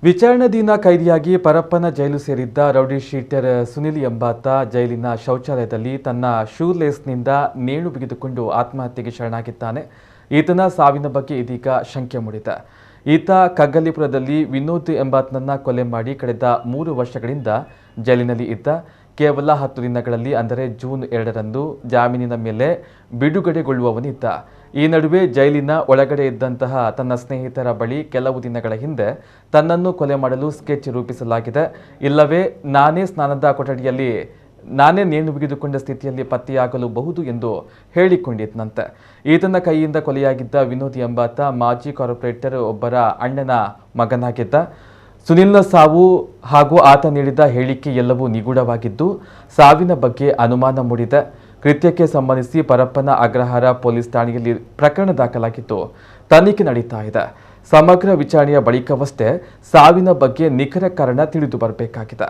ವಿಚಾರಣಾಧೀನ ಕೈದಿಯಾಗಿ ಪರಪ್ಪನ ಜೈಲು ಸೇರಿದ್ದ rowdy sheeter Sunil ಎಂಬಾತ ಜೈಲಿನ ಶೌಚಾಲಯದಲ್ಲಿ ತನ್ನ ಶೂಲೇಸ್ನಿಂದ ನೇಣು ಬಿಗಿದುಕೊಂಡು ಆತ್ಮಹತ್ಯೆಗೆ ಶರಣಾಗಿದ್ದಾನೆ. ಈತನ ಸಾವಿನ ಬಗ್ಗೆ ಇದೀಗ ಶಂಕೆ ಮೂಡಿದೆ. ಈತ ಕಗ್ಗಲಿಪುರದಲ್ಲಿ ವಿನೋದ್ ಎಂಬಾತನನ್ನ ಕೊಲೆ ಮಾಡಿ ಕಳೆದ 3 ವರ್ಷಗಳಿಂದ ಜೈಲಿನಲ್ಲಿ ಇದ್ದ. ಕೇವಲ 10 ದಿನಗಳಲ್ಲಿ ಅಂದರೆ ಜೂನ್ 2ರಂದು ಜಾಮೀನಿನ ಮೇಲೆ ಬಿಡುಗಡೆಗೊಳ್ಳುವವನಿದ್ದ. ಈ ನಡುವೆ ಜೈಲಿನ ಒಳಗಡೆ ಇದ್ದಂತಹ ತನ್ನ ಸ್ನೇಹಿತರ ಬಳಿ ಕೆಲವು ದಿನಗಳ ಹಿಂದೆ ತನ್ನನ್ನು ಕೊಲೆ ಮಾಡಲು ಸ್ಕೆಚ್ ರೂಪಿಸಲಾಗಿದೆ, ಇಲ್ಲವೇ ನಾನೇ ಸ್ನಾನದ ಕೊಠಡಿಯಲ್ಲಿ ನಾನೇ ನೇಣು ಬಿಗಿದುಕೊಂಡ ಸ್ಥಿತಿಯಲ್ಲಿ ಪತ್ತೆಯಾಗಲೂಬಹುದು ಎಂದು ಹೇಳಿಕೊಂಡಿದ್ದಂತೆ. ಈತನ ಕೈಯಿಂದ ಕೊಲೆಯಾಗಿದ್ದ ವಿನೋದ್ ಎಂಬಾತ ಮಾಜಿ ಕಾರ್ಪೊರೇಟರ್ ಒಬ್ಬರ ಅಣ್ಣನ ಮಗನಾಗಿದ್ದ. ಸುನಿಲ್ನ ಸಾವು ಹಾಗೂ ಆತ ನೀಡಿದ ಹೇಳಿಕೆ ಎಲ್ಲವೂ ನಿಗೂಢವಾಗಿದ್ದು, ಸಾವಿನ ಬಗ್ಗೆ ಅನುಮಾನ ಮೂಡಿದೆ. ಕೃತ್ಯಕ್ಕೆ ಸಂಬಂಧಿಸಿ ಪರಪ್ಪನ ಅಗ್ರಹಾರ ಪೊಲೀಸ್ ಠಾಣೆಯಲ್ಲಿ ಪ್ರಕರಣ ದಾಖಲಾಗಿದ್ದು ತನಿಖೆ ನಡೀತಾ ಇದೆ. ಸಮಗ್ರ ವಿಚಾರಣೆಯ ಬಳಿಕವಷ್ಟೇ ಸಾವಿನ ಬಗ್ಗೆ ನಿಖರ ಕಾರಣ ತಿಳಿದು ಬರಬೇಕಾಗಿದೆ.